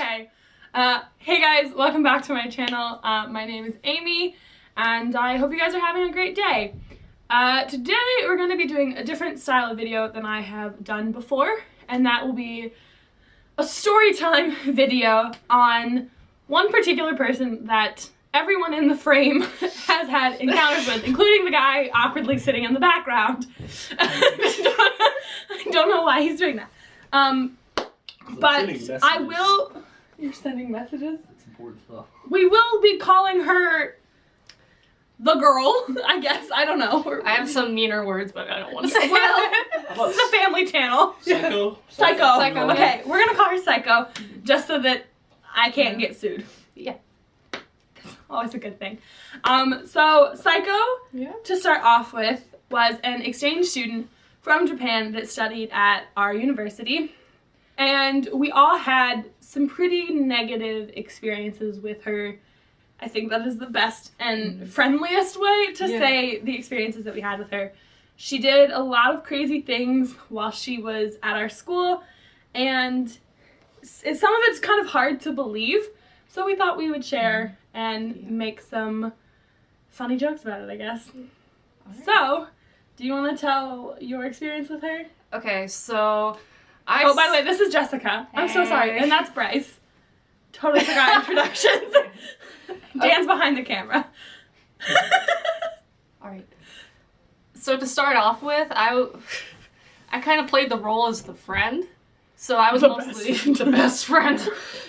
Okay. Hey guys, welcome back to my channel. My name is Amy, and I hope you guys are having a great day. Today we're going to be doing a different style of video than I have done before, and that will be a storytelling video on one particular person that everyone in the frame has had encounters with, including the guy awkwardly sitting in the background. I don't know why he's doing that. But I will... You're sending messages? It's important stuff. We will be calling her the girl, I guess. I don't know. I have some meaner words, but I don't want to say Well, this is a family channel. Psycho? Psycho. Okay, we're gonna call her Psycho, just so that I can't get sued. Yeah. That's always a good thing. So Psycho, to start off with, was an exchange student from Japan that studied at our university. And we all had some pretty negative experiences with her. I think that is the best and friendliest way to say the experiences that we had with her. She did a lot of crazy things while she was at our school, and some of it's kind of hard to believe, so we thought we would share and make some funny jokes about it, I guess. Right. So, do you want to tell your experience with her? Okay, so... Oh, by the way, this is Jessica. Hey. I'm so sorry. And that's Bryce. Totally forgot introductions. Dan's behind the camera. Alright. So to start off with, I kind of played the role as the friend. So I was mostly the best friend.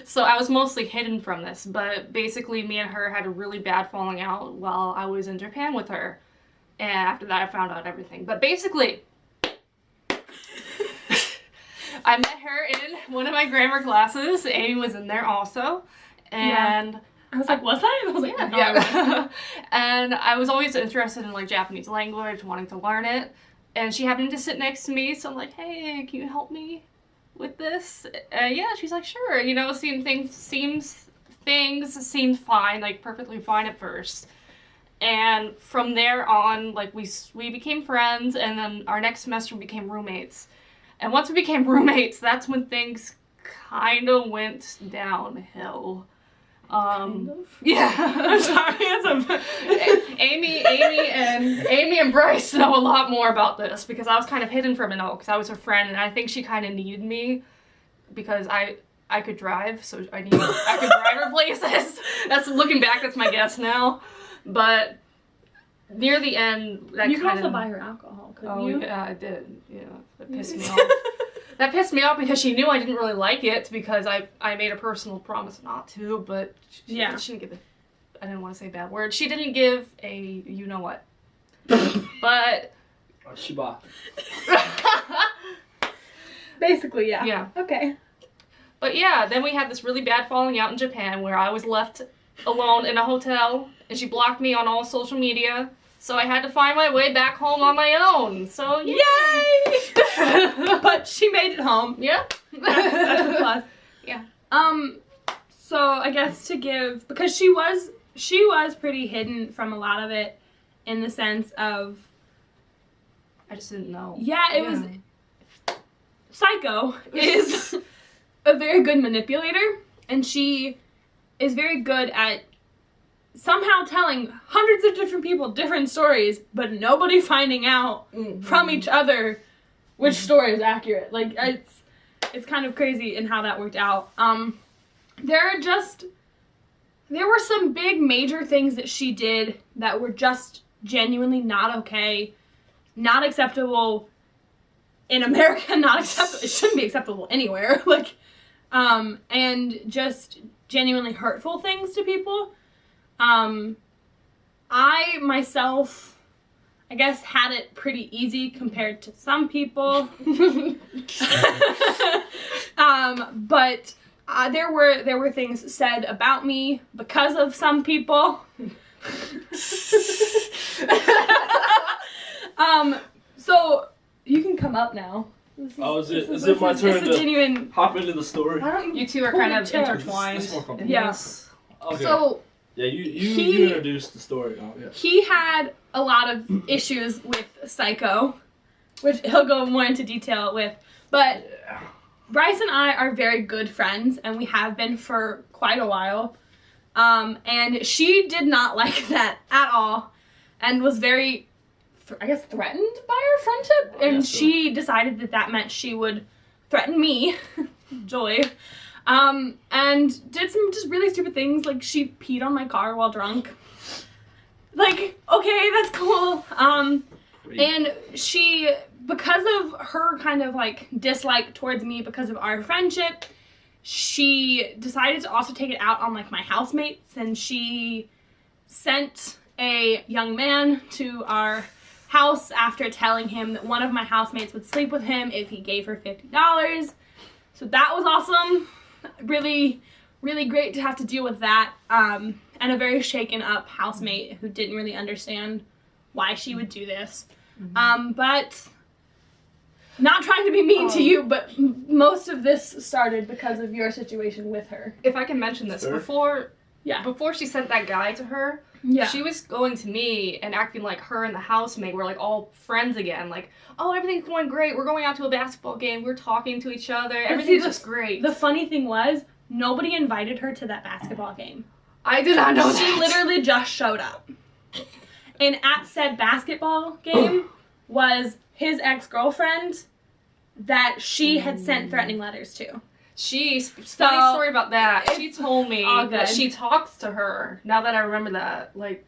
So I was mostly hidden from this. But basically, me and her had a really bad falling out while I was in Japan with her. And after that, I found out everything. But basically... I met her in one of my grammar classes. Amy was in there also. And I was like, was I? I was like, yeah. And I was always interested in like Japanese language, wanting to learn it. And she happened to sit next to me, so I'm like, hey, can you help me with this? Yeah, she's like, sure. You know, things seemed fine, like perfectly fine at first. And from there on, like we became friends, and then our next semester we became roommates. And once we became roommates, that's when things kind of went downhill. Kind of? Yeah. I'm sorry. Amy and Bryce know a lot more about this because I was kind of hidden from it all because I was her friend, and I think she kind of needed me because I could drive, so I could drive her places. That's looking back. That's my guess now, but. Near the end, you could also buy her alcohol, couldn't you? Yeah, I did. Yeah, that pissed me off. That pissed me off because she knew I didn't really like it because I made a personal promise not to, but she didn't give I didn't want to say bad words. She didn't give a you know what. But... Shiba. Basically, yeah. Yeah. Okay. But yeah, then we had this really bad falling out in Japan where I was left alone in a hotel and she blocked me on all social media. So I had to find my way back home on my own. So yay! But she made it home. Yeah. That's a plus. Yeah. So I guess because she was pretty hidden from a lot of it in the sense of I just didn't know. Yeah, it was Psycho is a very good manipulator, and she is very good at somehow telling hundreds of different people different stories, but nobody finding out from each other which story is accurate. Like, it's kind of crazy in how that worked out. There were some big major things that she did that were just genuinely not okay, not acceptable in America, not acceptable. It shouldn't be acceptable anywhere. Like, and just genuinely hurtful things to people. I myself, I guess, had it pretty easy compared to some people. But there were things said about me because of some people. So you can come up now. Is it my turn to hop into the story? Why don't you two are kind of intertwined. This more comfortable. Yes. Okay. So yeah, you introduced the story. Oh, yeah. He had a lot of issues with Psycho, which he'll go more into detail with. But Bryce and I are very good friends, and we have been for quite a while. And she did not like that at all, and was very, threatened by our friendship. And she decided that meant she would threaten me, Joy, and did some just really stupid things. Like, she peed on my car while drunk. Like, okay, that's cool. And she, because of her kind of like dislike towards me because of our friendship, she decided to also take it out on like my housemates, and she sent a young man to our house after telling him that one of my housemates would sleep with him if he gave her $50. So that was awesome. Really, really great to have to deal with that. And a very shaken up housemate who didn't really understand why she would do this. But not trying to be mean to you, but most of this started because of your situation with her. If I can mention this, before she sent that guy to her, she was going to me and acting like her and the housemate were like all friends again. Like, oh, everything's going great. We're going out to a basketball game. We're talking to each other. Everything's just great. The funny thing was, nobody invited her to that basketball game. I did not know that. She literally just showed up. And at said basketball game was his ex-girlfriend that she had sent threatening letters to. Funny story about that. She told me that she talks to her. Now that I remember that, like,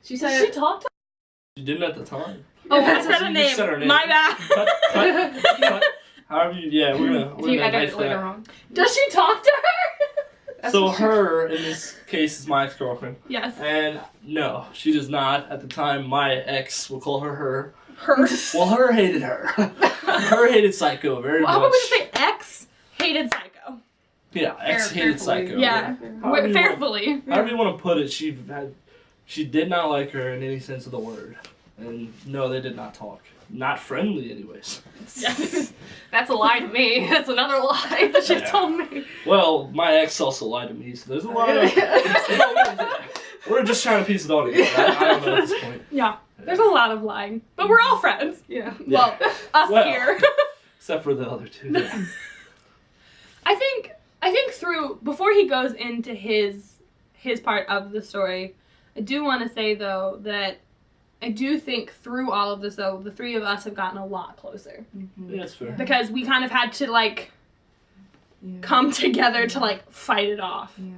she said... Did she talk to her? You didn't at the time. Oh, I said her name. My bad. Cut. However we're gonna edit it later on. Does she talk to her? So her, in this case, is my ex-girlfriend. Yes. And no, she does not. At the time, my ex, we'll call her. Her? Well, her hated her. Her hated Psycho very much. How about we just say ex hated Psycho? Yeah, ex hated Psycho. Yeah, fairfully. However you want to put it, she did not like her in any sense of the word. And no, they did not talk. Not friendly, anyways. Yes. That's a lie to me. That's another lie that she told me. Well, my ex also lied to me, so there's a lot of... We're just trying to piece it all together. I don't know at this point. Yeah, there's a lot of lying. But we're all friends. Yeah. Well, us here. Except for the other two. Yeah. I think before he goes into his part of the story, I do want to say, though, that I do think through all of this, though, the three of us have gotten a lot closer. Yeah, that's fair. Because we kind of had to, like, come together to, like, fight it off. Yeah.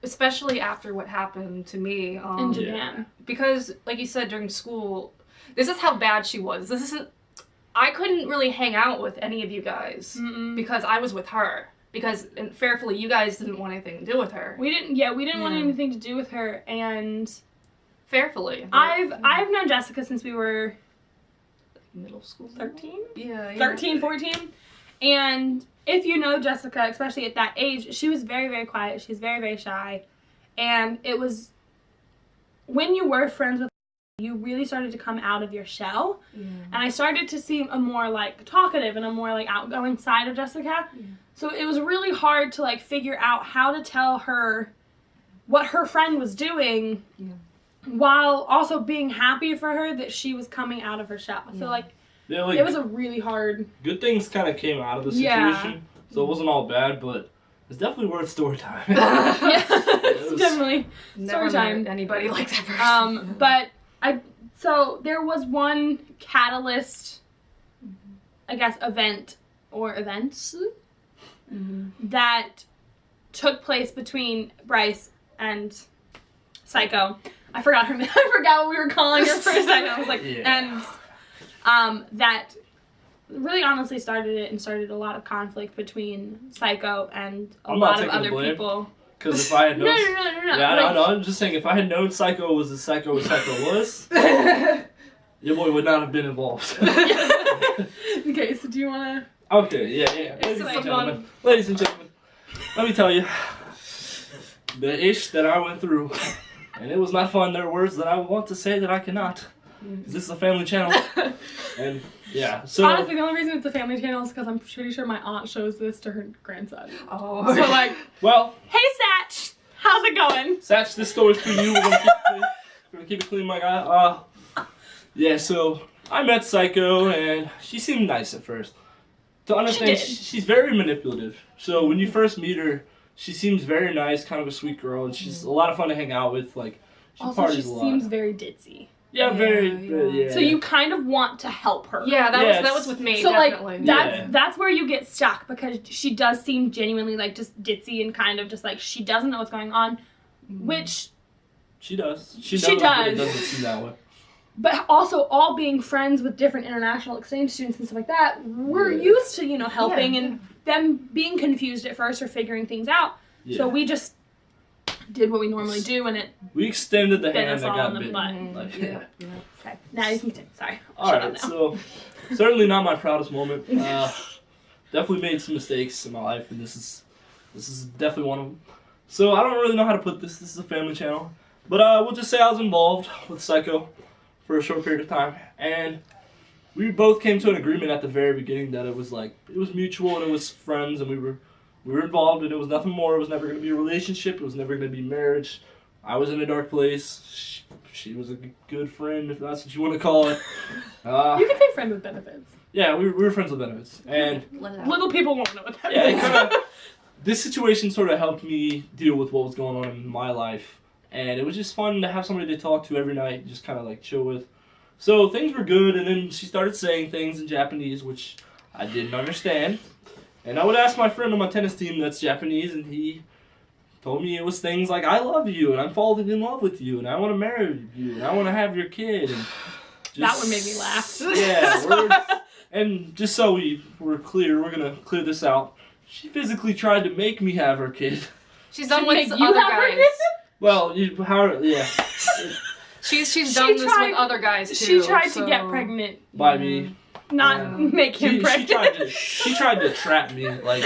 Especially after what happened to me. In Japan. Because, like you said, during school, this is how bad she was. I couldn't really hang out with any of you guys because I was with her. Because, fairly, you guys didn't want anything to do with her. We didn't want anything to do with her, and... Fairly. I've known Jessica since we were... middle school? 13? Yeah. 13, 14. And if you know Jessica, especially at that age, she was very, very quiet. She was very, very shy. And it was... when you were friends with her, you really started to come out of your shell. Yeah. And I started to see a more, like, talkative and a more, like, outgoing side of Jessica. Yeah. So it was really hard to, like, figure out how to tell her what her friend was doing while also being happy for her that she was coming out of her shell. So, like, it was a really hard... Good things kind of came out of the situation, so it wasn't all bad, but it's definitely worth story time. It's definitely story time. Anybody like that person. So there was one catalyst, I guess, events that took place between Bryce and Psycho. I forgot her name. I forgot what we were calling her for a second. I was like, and that really honestly started a lot of conflict between Psycho and a lot of other people. Because if I had known... No. Yeah, I know. I'm just saying, if I had known Psycho was the Psycho was, your boy would not have been involved. Okay, so do you want to... Okay, yeah. Ladies and gentlemen, let me tell you the ish that I went through. And it was not fun. There are words that I want to say that I cannot. Because this is a family channel. And, yeah, so... Honestly, the only reason it's a family channel is because I'm pretty sure my aunt shows this to her grandson. Oh. So, like... Well... Hey, Satch! How's it going? Satch, this story's for you. We're gonna keep it clean, my guy. Yeah, so I met Psycho, and she seemed nice at first. to understand, she's very manipulative. So when you first meet her, she seems very nice, kind of a sweet girl, and she's a lot of fun to hang out with. Like, she parties a lot. She seems very ditzy. Yeah, very. So you kind of want to help her. Yeah, that was with me. So definitely. That's where you get stuck, because she does seem genuinely like just ditzy and kind of just like she doesn't know what's going on, which she does. She does. But it doesn't seem that way. But also, all being friends with different international exchange students and stuff like that, we're used to helping and them being confused at first or figuring things out. Yeah. So we just did what we normally do, and we extended the hand that got bitten. Okay, now you can continue. Sorry. All right, so certainly not my proudest moment. Definitely made some mistakes in my life, and this is definitely one of them. So I don't really know how to put this. This is a family channel, but we'll just say I was involved with Psycho for a short period of time, and we both came to an agreement at the very beginning that it was mutual and it was friends, and we were involved, and it was nothing more. It was never going to be a relationship. It was never going to be marriage. I was in a dark place. She was a good friend, if that's what you want to call it. You can say friend with benefits. Yeah, we were friends with benefits, and little people won't know what that means. This situation sort of helped me deal with what was going on in my life. And it was just fun to have somebody to talk to every night, just kind of like chill with. So things were good, and then she started saying things in Japanese, which I didn't understand. And I would ask my friend on my tennis team that's Japanese, and he told me it was things like, I love you, and I'm falling in love with you, and I want to marry you, and I want to have your kid. And that one made me laugh. Yeah, and just so we're clear, we're going to clear this out. She physically tried to make me have her kid. She's done with other guys. Well, She's done this with other guys too. She tried to get pregnant by me, not make him pregnant. She tried to trap me. Like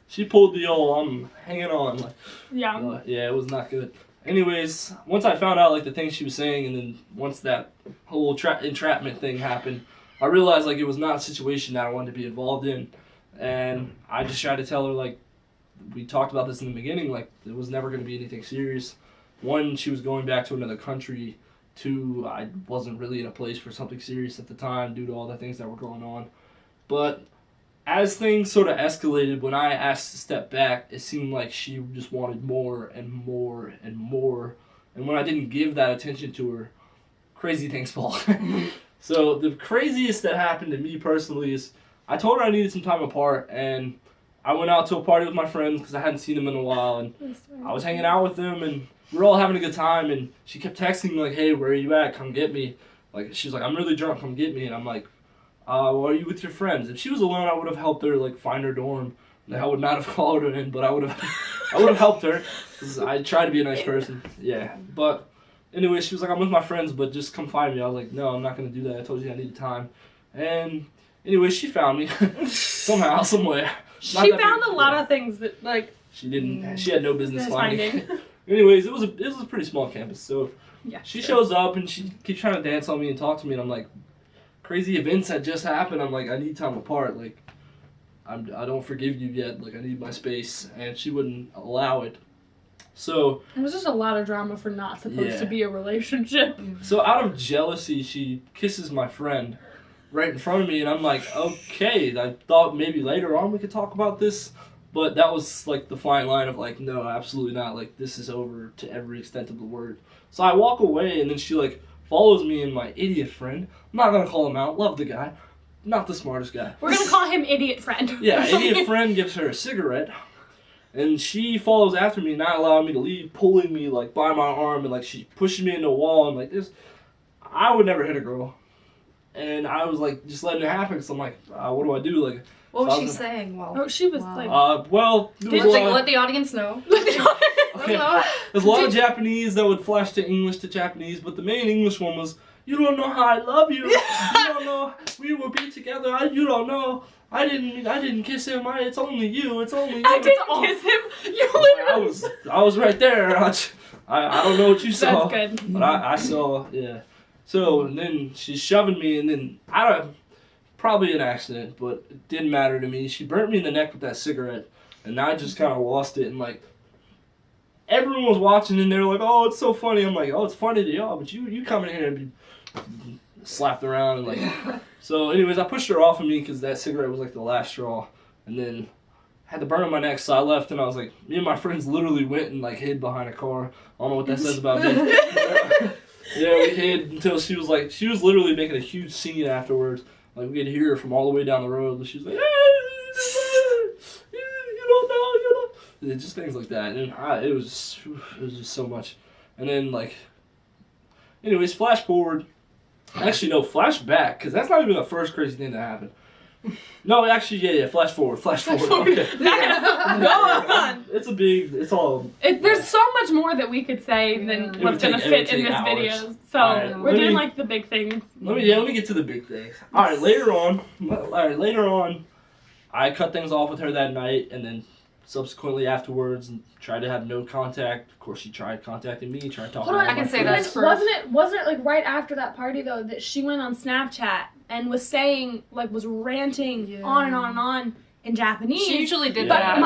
she pulled the old I'm hanging on. Like, yeah, it was not good. Anyways, once I found out like the things she was saying, and then once that whole entrapment thing happened, I realized like it was not a situation that I wanted to be involved in, and I just tried to tell her like. We talked about this in the beginning, like, it was never going to be anything serious. One, she was going back to another country. Two, I wasn't really in a place for something serious at the time due to all the things that were going on. But as things sort of escalated, when I asked to step back, it seemed like she just wanted more and more and more. And when I didn't give that attention to her, crazy things fall. So the craziest that happened to me personally is I told her I needed some time apart, and I went out to a party with my friends because I hadn't seen them in a while, and I was hanging out with them, and we were all having a good time, and she kept texting me like, hey, where are you at? Come get me. Like, she's like, I'm really drunk, come get me. And I'm like, well, are you with your friends? If she was alone, I would have helped her, like, find her dorm. I would not have followed her in, but I would have helped her, because I try to be a nice person. Yeah, but anyway, she was like, I'm with my friends, but just come find me. I was like, no, I'm not going to do that. I told you I needed time. And anyway, she found me somehow, somewhere. She found a lot of things that, like... She had no business finding. Anyways, it was a pretty small campus, so she shows up and she keeps trying to dance on me and talk to me, and I'm like, crazy events had just happened. I'm like, I need time apart. Like, I don't forgive you yet. Like, I need my space, and she wouldn't allow it. So it was just a lot of drama for not supposed to be a relationship. So out of jealousy, she kisses my friend right in front of me, and I'm like, okay, I thought maybe later on we could talk about this, but that was like the fine line of like, no, absolutely not, like, this is over to every extent of the word. So I walk away, and then she like follows me and my idiot friend. I'm not gonna call him out, love the guy, not the smartest guy. We're gonna call him idiot friend. Yeah, idiot friend gives her a cigarette, and she follows after me, not allowing me to leave, pulling me like by my arm, and like she pushes me into a wall, and like this, I would never hit a girl. And I was like, just letting it happen, so I'm like, what do I do? Like, what was she saying? Well, she was like, well, let the audience know. Okay, there's a lot of Japanese that would flash to English to Japanese, but the main English one was, you don't know how I love you. You don't know we will be together. You don't know. I didn't kiss him. It's only you. It's only you. I didn't kiss him. You literally. I was right there. I don't know what you saw. That's good. But I saw, yeah. So, and then she's shoving me, and then, probably an accident, but it didn't matter to me. She burnt me in the neck with that cigarette, and I just kind of lost it, and like, everyone was watching, and they were like, oh, it's so funny. I'm like, oh, it's funny to y'all, but you come in here and be slapped around and like. So, anyways, I pushed her off of me because that cigarette was like the last straw, and then had the burn on my neck, so I left, and I was like, me and my friends literally went and like hid behind a car. I don't know what that says about me. Yeah, we hid until she was literally making a huge scene afterwards. Like, we could hear her from all the way down the road, and she was like, you don't know. Just things like that, and it was just so much. And then, like, anyways, flash forward. Actually, no, flash back, because that's not even the first crazy thing that happened. No, actually, yeah, flash forward. Okay. Go on. It's all... There's so much more that we could say than what's going to fit in this hours. video. So, we're doing, like, the big things. Let me get to the big things. Alright, later on, I cut things off with her that night, and then subsequently afterwards, and tried to have no contact. Of course, she tried contacting me, tried talking to me. I can say that's Wasn't it like right after that party though that she went on Snapchat and was saying was ranting on and on and on in Japanese. She usually did but that.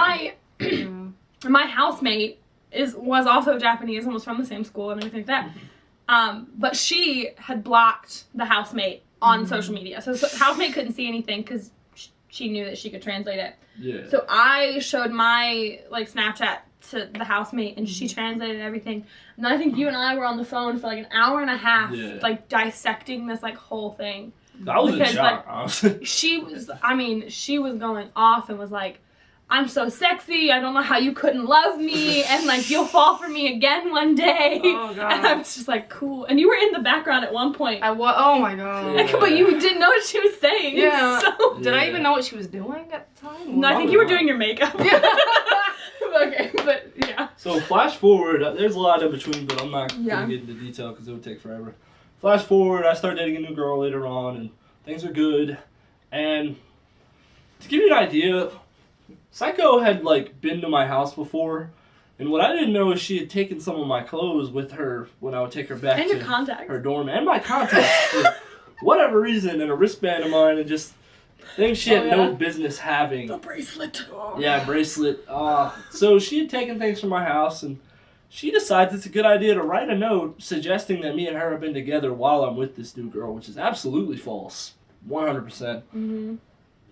My housemate was also Japanese and was from the same school and everything like that. But she had blocked the housemate on social media, so housemate couldn't see anything because she knew that she could translate it. Yeah. So I showed my Snapchat to the housemate, and she translated everything. And I think you and I were on the phone for an hour and a half, dissecting this whole thing. I was in shock, honestly. She was going off and was like, I'm so sexy, I don't know how you couldn't love me, and you'll fall for me again one day. Oh, God. And I was just like, cool. And you were in the background at one point. Oh my God. Yeah. But you didn't know what she was saying. Yeah. So. Did I even know what she was doing at the time? No, I think you were doing your makeup. Okay, but yeah. So flash forward, there's a lot in between, but I'm not going to get into detail because it would take forever. Flash forward, I start dating a new girl later on, and things are good. And to give you an idea, Psycho had been to my house before, and what I didn't know is she had taken some of my clothes with her when I would take her back to her dorm, and my contacts for whatever reason, and a wristband of mine, and just things she had no business having. The bracelet. Yeah, bracelet. So she had taken things from my house, and she decides it's a good idea to write a note suggesting that me and her have been together while I'm with this new girl, which is absolutely false. 100%. Mm-hmm.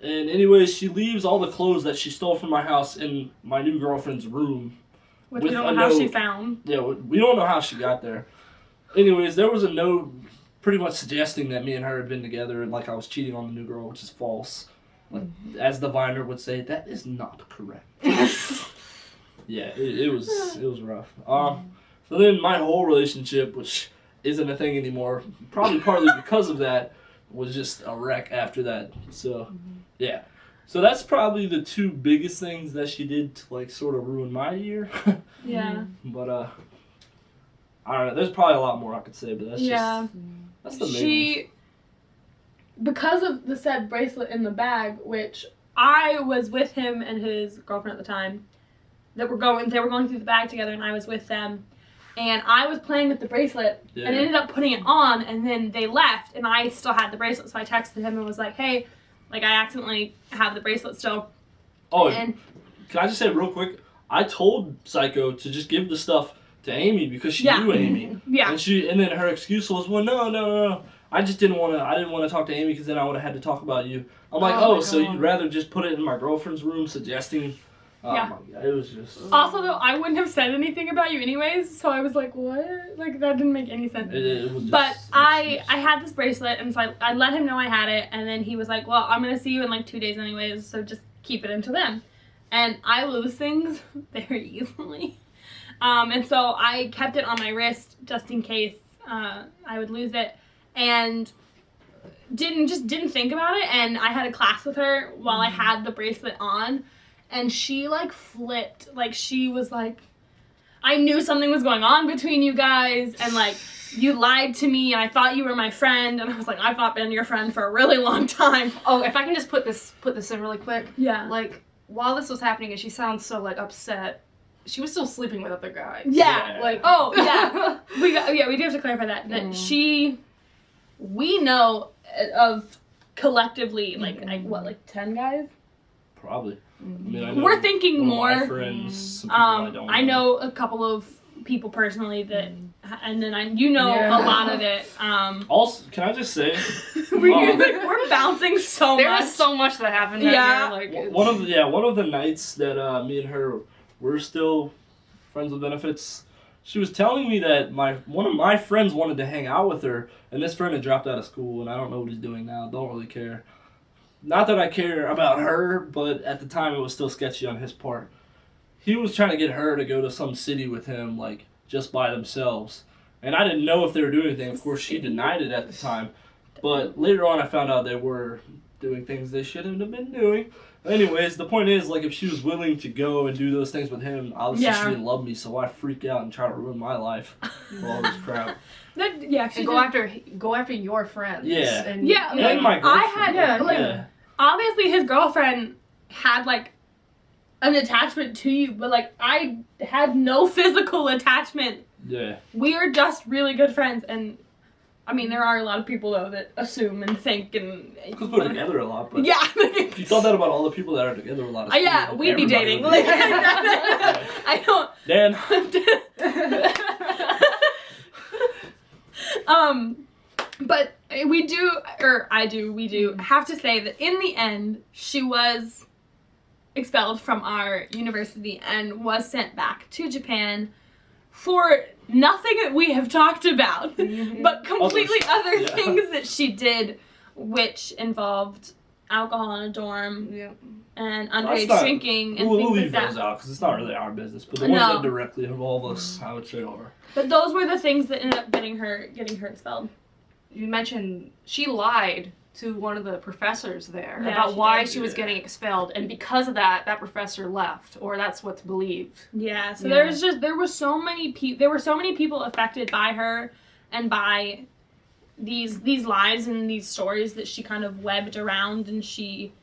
And anyways, she leaves all the clothes that she stole from my house in my new girlfriend's room. Which we don't know how she found. Yeah, we don't know how she got there. Anyways, there was a note pretty much suggesting that me and her had been together and I was cheating on the new girl, which is false. As the Viner would say, that is not correct. Yeah, it was rough. So then my whole relationship, which isn't a thing anymore, probably partly because of that, was just a wreck after that. So, yeah. So that's probably the two biggest things that she did to sort of ruin my year. Yeah. But I don't know. There's probably a lot more I could say, but that's that's the main ones. Because of the said bracelet in the bag, which I was with him and his girlfriend at the time, they were going through the bag together, and I was with them. And I was playing with the bracelet and ended up putting it on, and then they left, and I still had the bracelet, so I texted him and was like, hey, I accidentally have the bracelet still. Oh, and can I just say real quick, I told Psycho to just give the stuff to Amy because she knew Amy. Yeah. And then her excuse was, well, no. I didn't want to talk to Amy because then I would have had to talk about you. I'm like, so you'd rather just put it in my girlfriend's room suggesting... Oh my God, it was just... Also, though, I wouldn't have said anything about you anyways, so I was like, what? That didn't make any sense. It was just... But I had this bracelet, and so I let him know I had it, and then he was like, well, I'm going to see you in 2 days anyways, so just keep it until then. And I lose things very easily. And so I kept it on my wrist just in case I would lose it, and didn't think about it, and I had a class with her while I had the bracelet on. And she, flipped. She was like, I knew something was going on between you guys, and, you lied to me, and I thought you were my friend. And I was like, I've not been your friend for a really long time. Oh, if I can just put this in really quick. Yeah. While this was happening, and she sounds so, upset, she was still sleeping with other guys. Yeah. We do have to clarify that. That we know of collectively, 10 guys? Probably. We're thinking more. My friends, some people I don't know. I know a couple of people personally that and then a lot of it. Also, can I just say, we're bouncing so much. There was so much that happened that year. Like, one of the nights that me and her were still friends with benefits, she was telling me that one of my friends wanted to hang out with her, and this friend had dropped out of school, and I don't know what he's doing now. Don't really care. Not that I care about her, but at the time it was still sketchy on his part. He was trying to get her to go to some city with him, like, just by themselves. And I didn't know if they were doing anything. Of course, she denied it at the time. But later on, I found out they were doing things they shouldn't have been doing. Anyways, the point is, like, if she was willing to go and do those things with him, obviously she didn't love me, so I freak out and try to ruin my life for all this crap. And go after your friends. Yeah. And my girlfriend. Obviously his girlfriend had, like, an attachment to you, but, like, I had no physical attachment. Yeah. We are just really good friends, and I mean, there are a lot of people, though, that assume and think and... Because we're together a lot, but... Yeah. If you thought that about all the people that are together a lot of yeah, we'd be dating. Like, I don't... Dan. But we do have to say that in the end, she was expelled from our university and was sent back to Japan for nothing that we have talked about, but completely other things that she did, which involved alcohol in a dorm and underage drinking and things like that. We'll leave those out because it's not really our business, but the ones that directly involve us, I would say are. But those were the things that ended up getting her expelled. You mentioned she lied to one of the professors there about why she was getting expelled, and because of that professor left, or that's what's believed. Yeah, so there were so many people affected by her and by these lies and these stories that she kind of webbed around, and she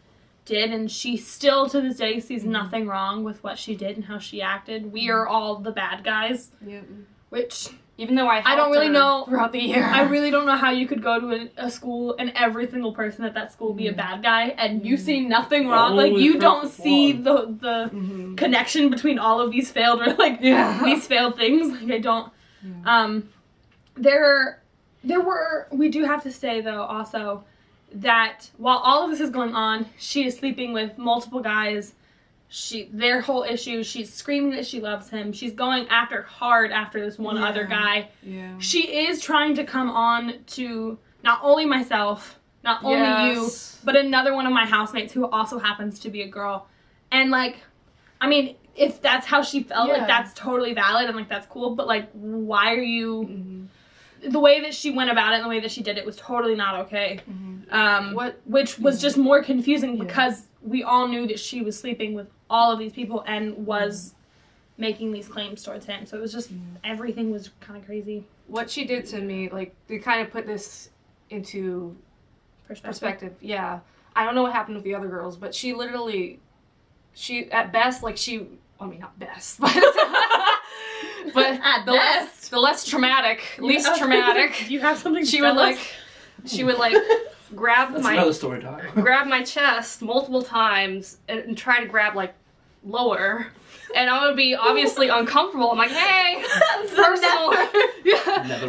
did, and she still to this day sees nothing wrong with what she did and how she acted. We are all the bad guys. Yeah. Which, even though I don't really know throughout the year, I really don't know how you could go to a school and every single person at that school be a bad guy and you see nothing wrong. Like, you don't see the connection between all of these failed these failed things. Like, I don't. We do have to say though also that while all of this is going on, she is sleeping with multiple guys. Their whole issue, she's screaming that she loves him. She's going hard after this one other guy. Yeah. She is trying to come on to not only myself, not only you, but another one of my housemates who also happens to be a girl. And, like, I mean, if that's how she felt, like, that's totally valid and, like, that's cool. But, like, why are you... The way that she went about it and the way that she did it was totally not okay. Which was just more confusing because we all knew that she was sleeping with all of these people and was making these claims towards him. So it was just, everything was kind of crazy. What she did to me, like, to kind of put this into perspective. Yeah. I don't know what happened with the other girls, but she literally, at best, like, I mean, not best, but... but at best. The less traumatic, least traumatic. Do you have something to she tell would us? She would grab another story time. Grab my chest multiple times and try to grab lower, and I would be obviously uncomfortable. I'm like, hey,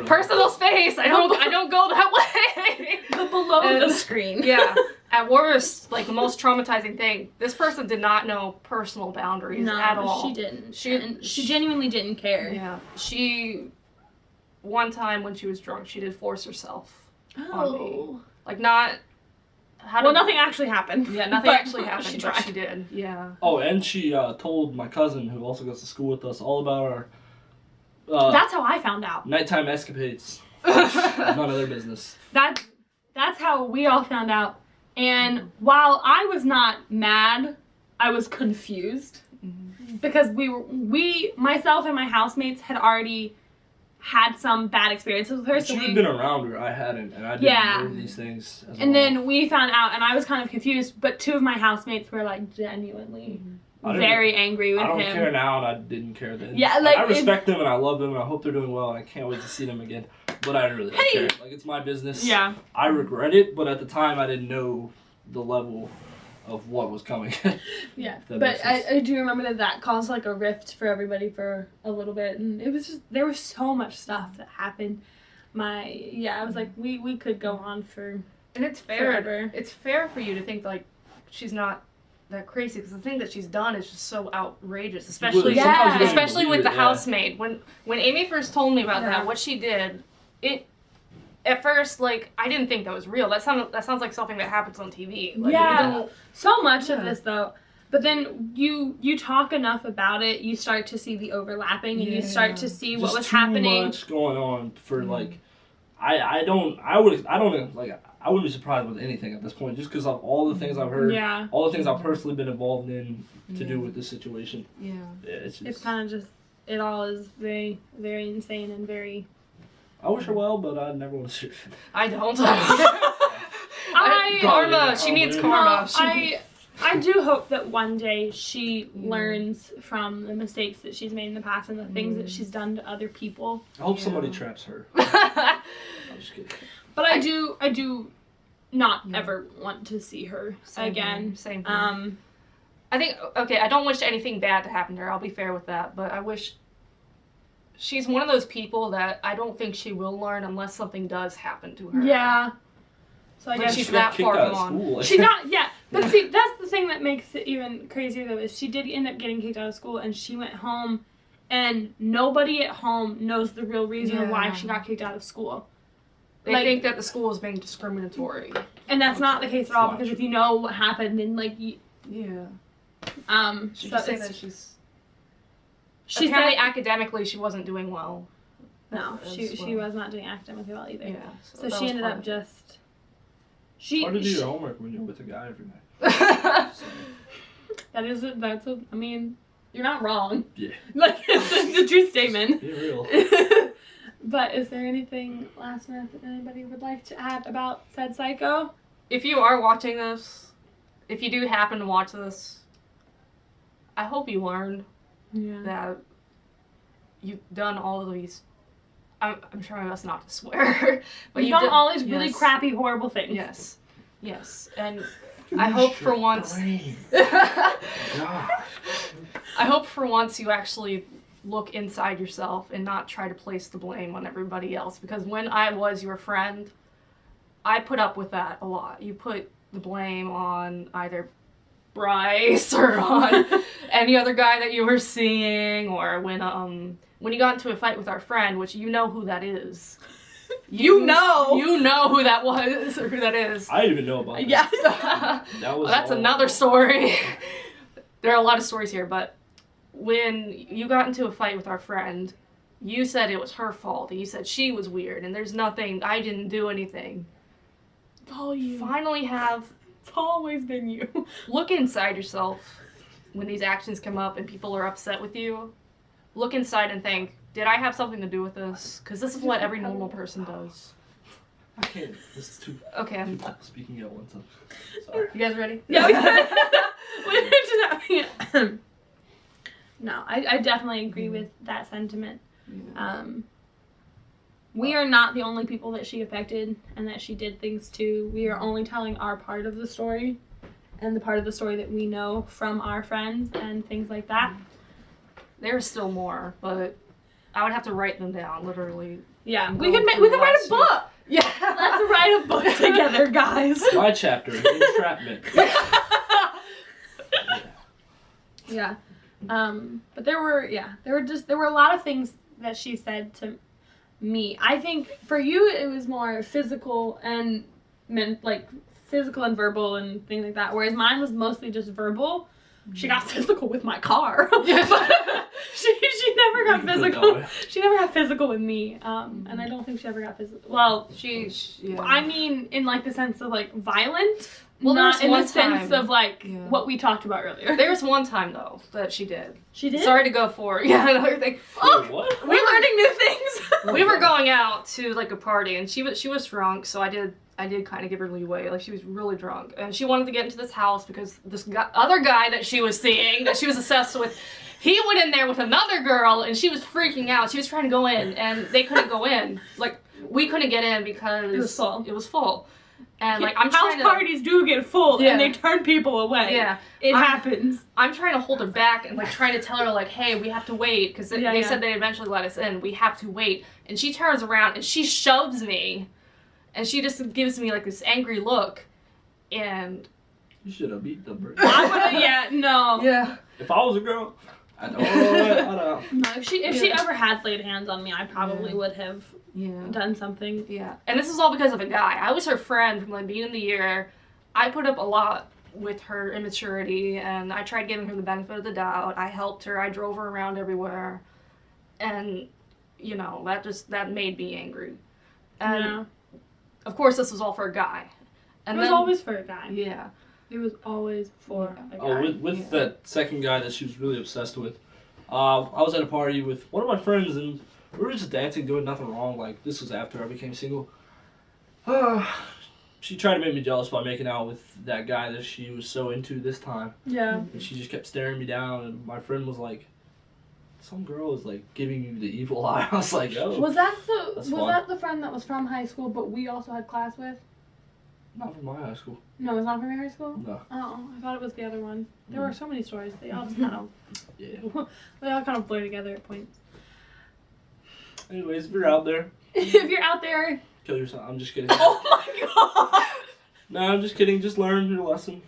personal space. I don't go that way. Below the screen. Yeah. At worst, the most traumatizing thing, this person did not know personal boundaries at all. She didn't. She genuinely didn't care. Yeah. One time when she was drunk, she did force herself on me. Nothing actually happened. Yeah, nothing actually happened, but she did. Yeah. Oh, and she told my cousin, who also goes to school with us, all about our... that's how I found out. Nighttime escapades. None of their business. That's how we all found out. And while I was not mad, I was confused. Because myself and my housemates had already had some bad experiences with her. So you'd been around her, I hadn't, and I didn't know these things as and then we found out, and I was kind of confused, but two of my housemates were, genuinely very angry with him. I don't care now, and I didn't care then. Yeah, I respect them, and I love them, and I hope they're doing well, and I can't wait to see them again. But I really don't care. It's my business. Yeah. I regret it, but at the time, I didn't know the level of what was coming. Yeah, but I do remember that caused like a rift for everybody for a little bit, and it was just, there was so much stuff that happened. I was like, we could go on for and it's fair. Forever. It's fair for you to think like she's not that crazy, because the thing that she's done is just so outrageous, especially with the housemaid. When Amy first told me about that, what she did, at first, like, I didn't think that was real. That sounds like something that happens on TV. Like, so much of this though. But then you talk enough about it, you start to see the overlapping, and you start to see what was happening. Too much going on for like, I wouldn't be surprised with anything at this point, just because of all the things I've heard, all the things I've personally been involved in to do with this situation. Yeah, it's kind of just, it all is very, very insane and very. I wish her well, but I never want to see her. I don't. Karma. She needs karma. I do hope that one day she learns from the mistakes that she's made in the past and the things that she's done to other people. I hope somebody traps her. I'm just kidding. But I do not ever want to see her again. Same here. I think, I don't wish anything bad to happen to her. I'll be fair with that. But I wish... She's one of those people that I don't think she will learn unless something does happen to her. Yeah. So I guess she's that far gone. She's not, But see, that's the thing that makes it even crazier, though, is she did end up getting kicked out of school, and she went home, and nobody at home knows the real reason why she got kicked out of school. They think that the school is being discriminatory. And that's not the case at all, because if you know what happened, then, like, She so say that she apparently academically she wasn't doing well. No, she was not doing academically well either. Yeah. So she ended up just... It's hard to do your homework when you're with a guy every night. I mean, you're not wrong. Yeah. Like, it's a true statement. Be real. But is there anything last minute that anybody would like to add about said Psycho? If you are watching this, if you do happen to watch this, I hope you learned that you've done all of these. I'm trying my best not to swear, but you've done all these really crappy, horrible things. Yes, and I hope for once. I hope for once you actually look inside yourself and not try to place the blame on everybody else. Because when I was your friend, I put up with that a lot. You put the blame on either Bryce or on any other guy that you were seeing, or when you got into a fight with our friend, which you know who that is. You know who that was or who that is. I didn't even know about that. Yeah. That's another story. There are a lot of stories here, but when you got into a fight with our friend, you said it was her fault, and you said she was weird, and there's nothing, I didn't do anything. It's all you. It's always been you. Look inside yourself when these actions come up and people are upset with you. Look inside and think, did I have something to do with this? Because this is what every normal person does. I can't. This is too... Okay. Two people speaking at once. Sorry. You guys ready? Yeah, No, I definitely agree with that sentiment. Yeah. We are not the only people that she affected and that she did things to. We are only telling our part of the story and the part of the story that we know from our friends and things like that. There's still more, but I would have to write them down, literally. Yeah, we could write a book. Yeah, let's write a book together, guys. My chapter, entrapment. Yeah. But there were a lot of things that she said to me. I think for you it was more physical and physical and verbal and things like that, whereas mine was mostly just verbal. She got physical with my car. she never got physical. She never got physical with me. And I don't think she ever got physical. Well, I mean, in like the sense of like violent. Well, not in the sense of like what we talked about earlier. There was one time though that she did. She did? Sorry to go for another thing. Wait, what? We're learning new things. We were going out to like a party, and she was drunk, so I did kind of give her leeway. Like, she was really drunk, and she wanted to get into this house because this other guy that she was seeing, that she was obsessed with, he went in there with another girl, and she was freaking out. She was trying to go in, and they couldn't go in. Like, we couldn't get in because it was full. It was full. And like I'm house parties do get full and they turn people away. Yeah, it happens. I'm trying to hold her back and like trying to tell her like, hey, we have to wait because they said they'd eventually let us in. We have to wait. And she turns around and she shoves me, and she just gives me like this angry look, and you should have beat the bird. Yeah. If I was a girl, I don't. No, if she ever had laid hands on me, I probably would have done something. Yeah. And this is all because of a guy. I was her friend from the beginning of the year. I put up a lot with her immaturity, and I tried giving her the benefit of the doubt. I helped her. I drove her around everywhere. And, you know, that made me angry. And, of course, this was all for a guy. And it was always for a guy. Yeah. It was always for a guy. Oh, with that second guy that she was really obsessed with, I was at a party with one of my friends, and we were just dancing, doing nothing wrong. Like, this was after I became single. She tried to make me jealous by making out with that guy that she was so into this time. Yeah. And she just kept staring me down, and my friend was like, some girl is like giving you the evil eye. I was like, oh. Was that the friend that was from high school, but we also had class with? Not from my high school. No, it's not from your high school? No. Oh, I thought it was the other one. There were so many stories. They all just kind of... they all kind of blur together at points. Anyways, if you're out there... if you're out there... Kill yourself. I'm just kidding. Oh my god! No, I'm just kidding. Just learn your lesson.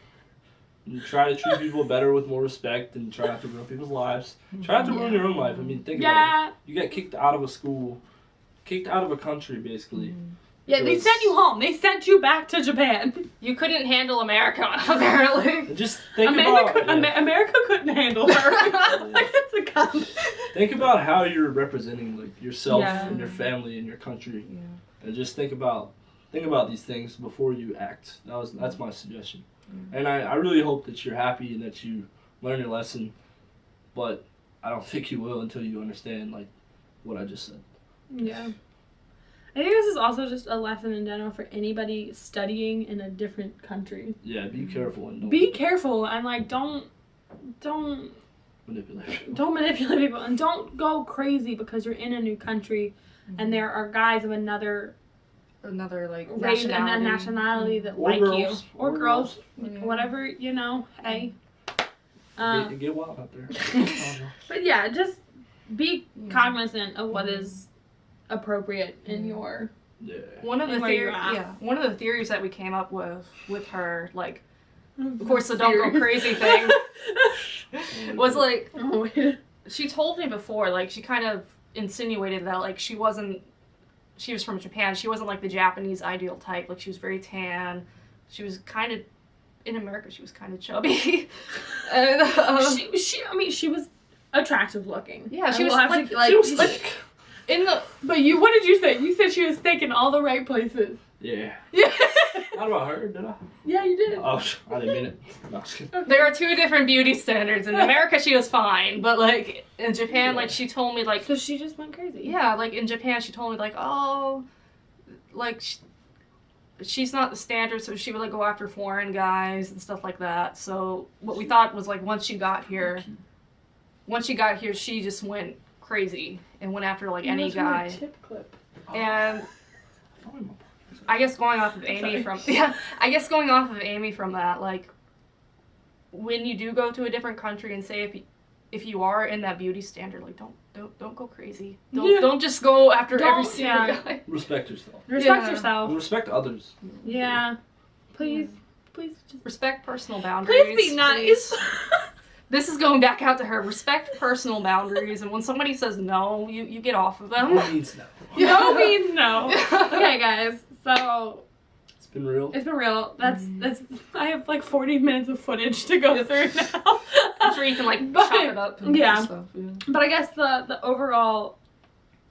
And try to treat people better with more respect, and try not to ruin people's lives. Try not to ruin your own life. I mean, think about it. You got kicked out of a school. Kicked out of a country, basically. Yeah, they sent you home. They sent you back to Japan. You couldn't handle America, apparently. Just think about... America couldn't handle her. Like, that's a comment. Think about how you're representing like yourself and your family and your country. Yeah. And just think about these things before you act. That's my suggestion. And I really hope that you're happy and that you learn your lesson. But I don't think you will until you understand like what I just said. Yeah. I think this is also just a lesson in general for anybody studying in a different country. Yeah, be careful and be careful and like don't manipulate people. Don't manipulate people and don't go crazy because you're in a new country and there are guys of another like race and a nationality that like girls. You or girls, whatever, you know. Hey, get wild out there. But yeah, just be cognizant of what is appropriate in your one of the theories that we came up with her, like, of course the don't go crazy thing was like, she told me before, like, she kind of insinuated that like she was from Japan, she wasn't like the Japanese ideal type, like she was very tan, she was kind of in America, she was kind of chubby. And she was attractive looking. Yeah, she was like But what did you say? You said she was thick in all the right places. Yeah. Yeah. Not about her, did I? Yeah, you did. Oh, I didn't mean it. No, just kidding. Okay. There are two different beauty standards. In America, she was fine, but like in Japan, like she told me like. So she just went crazy. Yeah, like in Japan, she told me like, oh, like she's not the standard, so she would like go after foreign guys and stuff like that. So what we thought was like once she got here, she just went crazy and went after like any guy. Tip clip. And I guess going off of Amy from that, like when you do go to a different country and say if you are in that beauty standard, like don't go crazy. Don't just go after every single guy. Respect yourself. Respect yourself. And respect others. Yeah. Please just respect personal boundaries. Please be nice. This is going back out to her. Respect personal boundaries, and when somebody says no, you get off of them. No means no. No means no. Okay, guys. So it's been real. That's I have like 40 minutes of footage to go through now. I'm sure you can like chop it up and stuff. Yeah. But I guess the overall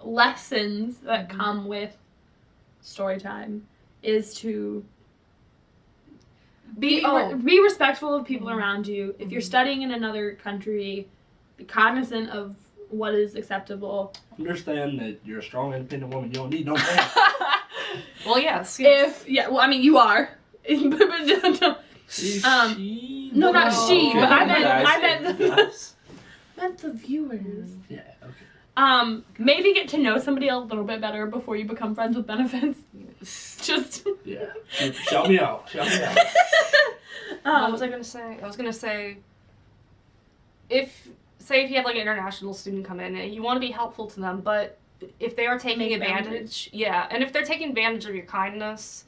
lessons that come with story time is to be respectful of people around you. If you're studying in another country, be cognizant of what is acceptable. Understand that you're a strong, independent woman. You don't need no man. Well, yes. I mean, you are. No, not she. Okay. But I meant the viewers. Yeah. Okay. Maybe get to know somebody a little bit better before you become friends with benefits. Just yeah. Shout me out. Shout me out. What was I gonna say? I was gonna say, if you have like an international student come in and you want to be helpful to them, but if they are taking advantage, and if they're taking advantage of your kindness,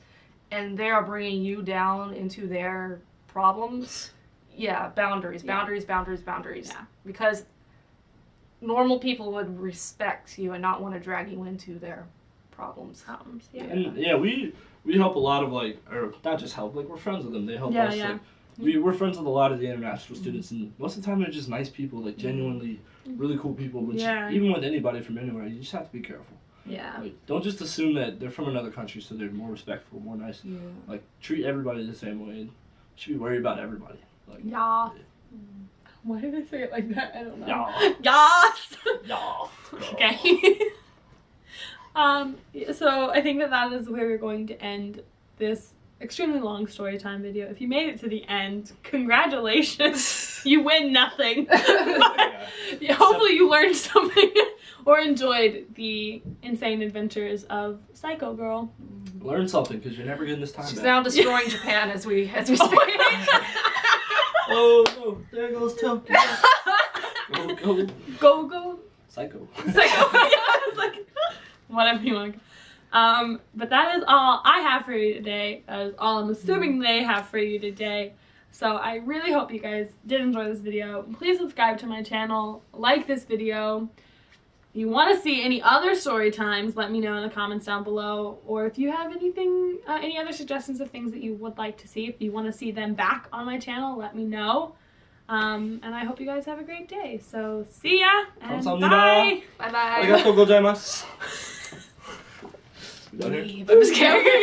and they are bringing you down into their problems, boundaries. Yeah. Because normal people would respect you and not want to drag you into their problems. Yeah. And we help a lot of or not just help, we're friends with them. They help us. Yeah. We're friends with a lot of the international students, and most of the time they're just nice people, genuinely really cool people. Which even with anybody from anywhere, you just have to be careful. Yeah. Don't just assume that they're from another country, so they're more respectful, more nice. Yeah. Treat everybody the same way. You should be worried about everybody. Yeah. Why did I say it like that? I don't know. Yeah. Yes. Okay. So I think that is where we're going to end this extremely long story time video. If you made it to the end, congratulations. You win nothing. Hopefully you learned something or enjoyed the insane adventures of Psycho Girl. Learn something, because you're never getting this time She's back. now destroying Japan as we speak. Oh no, there goes Tokyo. Go. Psycho. Whatever you want. But that is all I have for you today. That is all I'm assuming they have for you today. So I really hope you guys did enjoy this video. Please subscribe to my channel, like this video. If you want to see any other story times, let me know in the comments down below. Or if you have anything, any other suggestions of things that you would like to see, if you want to see them back on my channel, let me know. And I hope you guys have a great day. So see ya and bye. Bye bye. Arigatou gozaimasu. I'm just kidding.